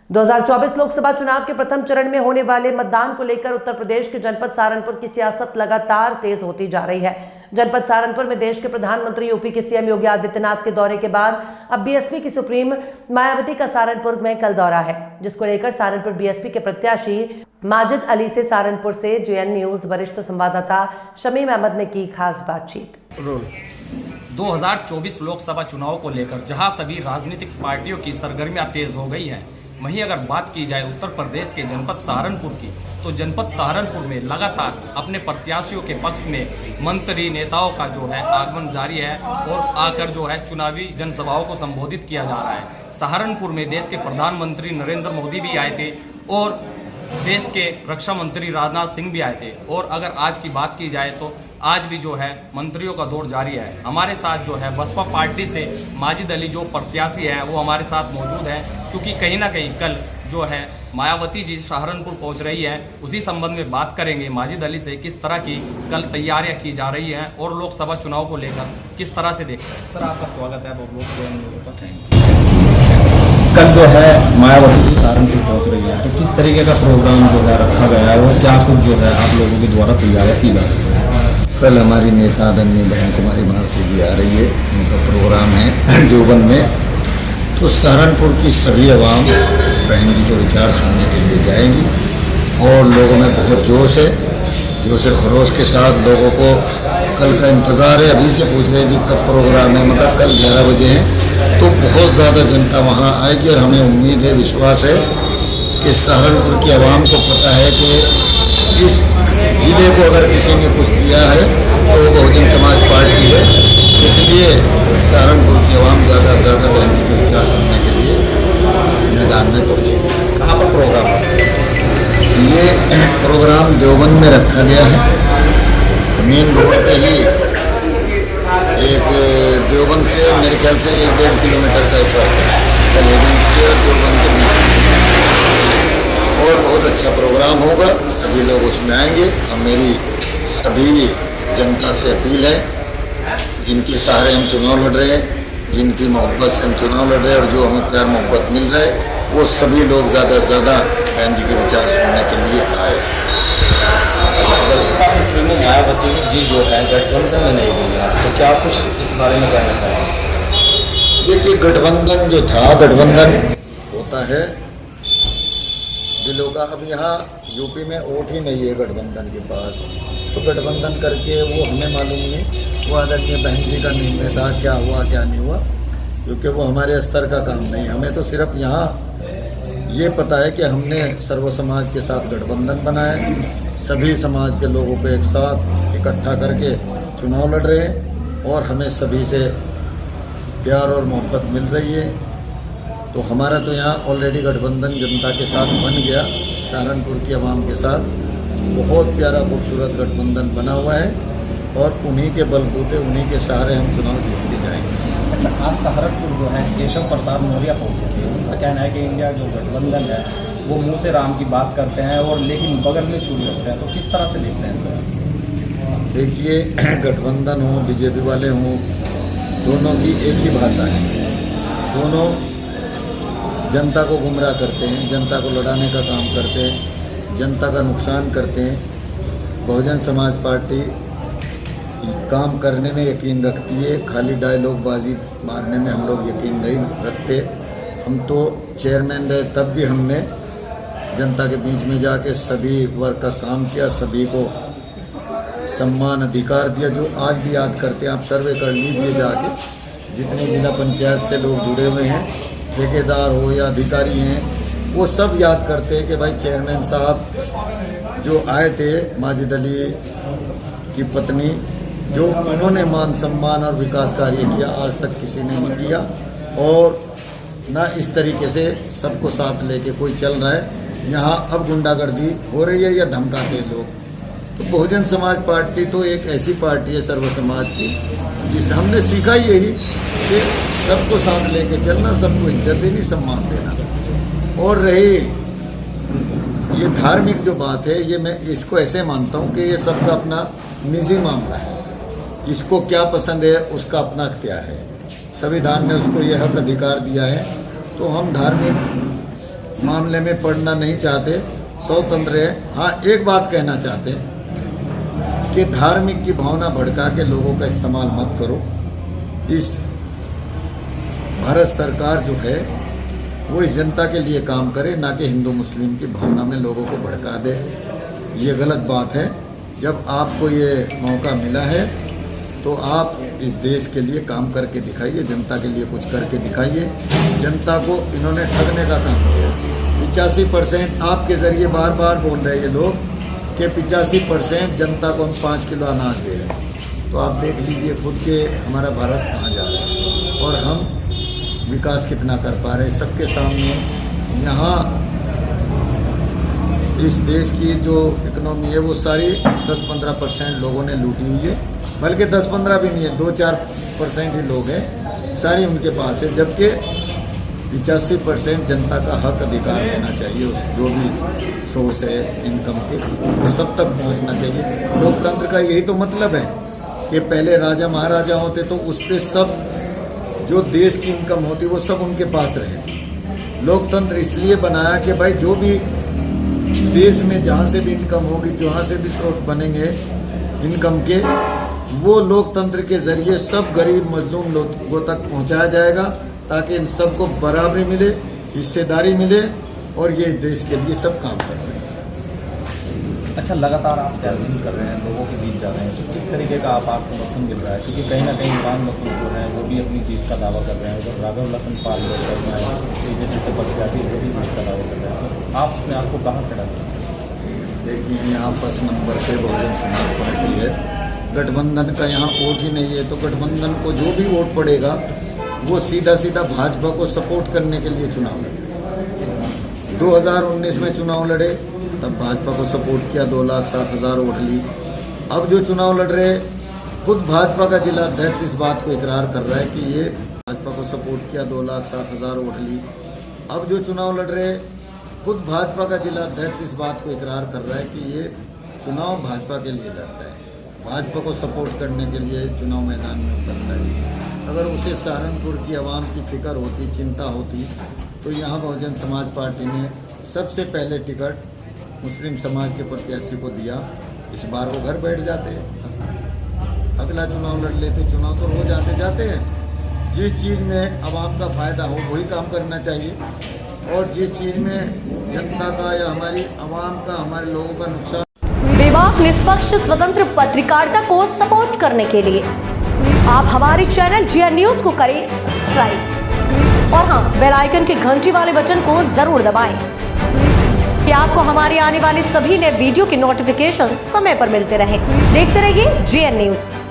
2024 लोकसभा चुनाव के प्रथम चरण में होने वाले मतदान को लेकर उत्तर प्रदेश के जनपद सहारनपुर की सियासत लगातार तेज होती जा रही है। जनपद सहारनपुर में देश के प्रधानमंत्री यूपी के सीएम योगी आदित्यनाथ के दौरे के बाद अब बीएसपी की सुप्रीम मायावती का सहारनपुर में कल दौरा है, जिसको लेकर सहारनपुर बीएसपी के प्रत्याशी माजिद अली से सहारनपुर से जेएन न्यूज वरिष्ठ संवाददाता शमीम अहमद ने की खास बातचीत। 2024 लोकसभा चुनाव को लेकर जहां सभी राजनीतिक पार्टियों की सरगर्मियां तेज हो गई हैं, वहीं अगर बात की जाए उत्तर प्रदेश के जनपद सहारनपुर की, तो जनपद सहारनपुर में लगातार अपने प्रत्याशियों के पक्ष में मंत्री नेताओं का जो है आगमन जारी है और आकर जो है चुनावी जनसभाओं को संबोधित किया जा रहा है। सहारनपुर में देश के प्रधानमंत्री नरेंद्र मोदी भी आए थे और देश के रक्षा मंत्री राजनाथ सिंह भी आए थे। और अगर आज की बात की जाए तो आज भी जो है मंत्रियों का दौर जारी है। हमारे साथ जो है बसपा पार्टी से माजिद अली जो प्रत्याशी है वो हमारे साथ मौजूद है, क्योंकि कहीं ना कहीं कल जो है मायावती जी सहारनपुर पहुंच रही है। उसी संबंध में बात करेंगे माजिद अली से, किस तरह की कल तैयारियां की जा रही हैं और लोकसभा चुनाव को लेकर किस तरह से देखते हैं। सर, आपका स्वागत है। कल जो है मायावती जी सहारनपुर पहुंच रही है, तो किस तरीके का प्रोग्राम जो है रखा गया है और क्या कुछ जो है आप लोगों के द्वारा तैयारियां की जा रही है? कल हमारी नेता आदरणीय बहन कुमारी मायावती जी आ रही है, उनका प्रोग्राम है देवबंद में। तो सहारनपुर की सभी आवाम बहन जी के विचार सुनने के लिए जाएंगी और लोगों में बहुत जोश है, जोश खरोश के साथ लोगों को कल का इंतज़ार है। अभी से पूछ रहे हैं जी कब प्रोग्राम है, मतलब कल 11 बजे है, तो बहुत ज़्यादा जनता वहाँ आएगी और हमें उम्मीद है, विश्वास है कि सहारनपुर की आवाम को पता है कि इस जिले को अगर किसी ने कुछ दिया है तो वो बहुजन समाज पार्टी है। इसलिए सहारनपुर की आवाम ज़्यादा से ज़्यादा बहन जी के विचार सुनने के लिए मैदान में पहुँचेगी। कहाँ पर प्रोग्राम है? ये प्रोग्राम देवबंद में रखा गया है, मेन रोड पे ही। एक देवबंद से मेरे ख्याल से 1-1.5 किलोमीटर का फर्क है कलेडी के और देवबंद के बीच में, और बहुत अच्छा प्रोग्राम होगा। सभी लोग उसमें आएंगे। अब मेरी सभी जनता से अपील है, जिनके सहारे हम चुनाव लड़ रहे हैं, जिनकी मोहब्बत से हम चुनाव लड़ रहे हैं और जो हमें प्यार मोहब्बत मिल रहा है, वो सभी लोग ज़्यादा से ज़्यादा बहन जी के विचार सुनने के लिए आए। बसपा सुप्रीमो मायावती जी जो है गठबंधन में नहीं गई है, तो क्या कुछ इस बारे में कहना चाहेंगे? देखिए, गठबंधन जो था, गठबंधन होता है दिलों का। अब यहाँ यूपी में वोट ही नहीं है गठबंधन के पास, तो गठबंधन करके वो हमें मालूम नहीं, वो आदरणीय बहन जी का निर्णय था, क्या हुआ क्या नहीं हुआ, क्योंकि वो हमारे स्तर का काम नहीं। हमें तो सिर्फ यहाँ ये पता है कि हमने सर्व समाज के साथ गठबंधन बनाया, सभी समाज के लोगों को एक साथ इकट्ठा करके चुनाव लड़ रहे हैं और हमें सभी से प्यार और मोहब्बत मिल रही है। तो हमारा तो यहाँ ऑलरेडी गठबंधन जनता के साथ बन गया, सहारनपुर की आवाम के साथ बहुत प्यारा खूबसूरत गठबंधन बना हुआ है और उन्हीं के बलबूते, उन्हीं के सहारे हम चुनाव जीत के जाएंगे। अच्छा, आज सहारनपुर जो है केशव प्रसाद मौर्य पहुंचे थे। उनका कहना है कि इंडिया जो गठबंधन है वो मुंह से राम की बात करते हैं और लेकिन बगल में छुरी रखते हैं, तो किस तरह से देखते हैं इसको? देखिए, गठबंधन हो, बीजेपी वाले हों, दोनों की एक ही भाषा है। दोनों जनता को गुमराह करते हैं, जनता को लड़ाने का काम करते हैं, जनता का नुकसान करते हैं। बहुजन समाज पार्टी काम करने में यकीन रखती है, खाली डायलॉगबाजी मारने में हम लोग यकीन नहीं रखते। हम तो चेयरमैन रहे तब भी हमने जनता के बीच में जाके सभी वर्ग का काम किया, सभी को सम्मान अधिकार दिया, जो आज भी याद करते हैं। आप सर्वे कर लीजिए जाके, जितने जिला पंचायत से लोग जुड़े हुए हैं, ठेकेदार हो या अधिकारी हैं, वो सब याद करते हैं कि भाई चेयरमैन साहब जो आए थे, माजिद अली की पत्नी, जो उन्होंने मान सम्मान और विकास कार्य किया, आज तक किसी ने नहीं किया। और ना इस तरीके से सबको साथ लेके कोई चल रहा है। यहाँ अब गुंडागर्दी हो रही है या धमकाते हैं लोग। तो बहुजन समाज पार्टी तो एक ऐसी पार्टी है सर्व समाज की, जिसे हमने सीखा यही कि सबको साथ लेके चलना, सबको इज्जत देनी, सम्मान देना। और रही ये धार्मिक जो बात है, ये मैं इसको ऐसे मानता हूँ कि ये सबका अपना निजी मामला है। इसको क्या पसंद है उसका अपना अख्तियार है। संविधान ने उसको ये हक अधिकार दिया है, तो हम धार्मिक मामले में पड़ना नहीं चाहते, स्वतंत्र है। हाँ, एक बात कहना चाहते हैं कि धार्मिक की भावना भड़का के लोगों का इस्तेमाल मत करो। इस भारत सरकार जो है वो इस जनता के लिए काम करे, ना कि हिंदू मुस्लिम की भावना में लोगों को भड़का दे। ये गलत बात है। जब आपको ये मौका मिला है तो आप इस देश के लिए काम करके दिखाइए, जनता के लिए कुछ करके दिखाइए। जनता को इन्होंने ठगने का काम किया। 85% आपके ज़रिए बार बार बोल रहे हैं ये लोग कि 85% जनता को हम 5 किलो अनाज दे रहे हैं। तो आप देख लीजिए खुद के हमारा भारत कहाँ जा रहा है और हम विकास कितना कर पा रहे हैं सबके सामने। यहाँ इस देश की जो इकोनॉमी है वो सारी 10-15% लोगों ने लूटी हुई है, बल्कि 10-15 भी नहीं है, 2-4% ही लोग हैं, सारी उनके पास है। जबकि 85% जनता का हक अधिकार होना चाहिए। उस जो भी सोर्स है इनकम के वो सब तक पहुंचना चाहिए। लोकतंत्र का यही तो मतलब है कि पहले राजा महाराजा होते तो उस पर सब जो देश की इनकम होती वो सब उनके पास रहे। लोकतंत्र इसलिए बनाया कि भाई जो भी देश में जहाँ से भी इनकम होगी, जहाँ से भी स्रोत बनेंगे इनकम के, वो लोकतंत्र के ज़रिए सब गरीब मजलूम लोगों तक पहुँचाया जाएगा, ताकि इन सबको बराबरी मिले, हिस्सेदारी मिले और ये देश के लिए सब काम कर सकें। अच्छा, लगातार आप कैंपेन कर रहे हैं, लोगों के बीच जा रहे हैं, तो किस तरीके का आप समर्थन मिल रहा है? क्योंकि कहीं ना कहीं इमरान मसूद जो हैं वो भी अपनी जीत का दावा कर रहे हैं, उधर राघव लखन पाल बीजेपी से प्रत्याशी वो भी जीत का दावा कर रहे हैं। तो आप अपने आपको कहाँ खड़ा करें? देखिए, यहाँ फर्स्ट नंबर पे बहुजन समाज पार्टी है। गठबंधन का यहाँ वोट ही नहीं है, तो गठबंधन को जो भी वोट पड़ेगा वो सीधा सीधा भाजपा को सपोर्ट करने के लिए चुनाव लड़े। 2019 में चुनाव लड़े तब भाजपा को सपोर्ट किया, 2,07,000 वोट ली। अब जो चुनाव लड़ रहे, खुद भाजपा का जिला अध्यक्ष इस बात को इकरार कर रहा है कि ये भाजपा को सपोर्ट किया, 2,07,000 वोट ली। अब जो चुनाव लड़ रहे, खुद भाजपा का जिला अध्यक्ष इस बात को इकरार कर रहा है कि ये चुनाव भाजपा के लिए लड़ता है, भाजपा को सपोर्ट करने के लिए चुनाव मैदान में उतरता है। अगर उसे सहारनपुर की आवाम की फिक्र होती, चिंता होती, तो यहाँ बहुजन समाज पार्टी ने सबसे पहले टिकट मुस्लिम समाज के प्रत्याशी को दिया। इस बार वो घर बैठ जाते, अगला चुनाव लड़ लेते। चुनाव तो रोज आते जाते हैं। जिस चीज़ में आवाम का फ़ायदा हो वही काम करना चाहिए, और जिस चीज़ में जनता का या हमारी आवाम का, हमारे लोगों का नुकसान। बेबाक, निष्पक्ष, स्वतंत्र पत्रकारिता को सपोर्ट करने के लिए आप हमारे चैनल GN न्यूज को करें सब्सक्राइब और हाँ, बेल आइकन के घंटी वाले बटन को जरूर दबाएं कि आपको हमारे आने वाले सभी नए वीडियो की नोटिफिकेशन समय पर मिलते रहे। देखते रहिए GN न्यूज।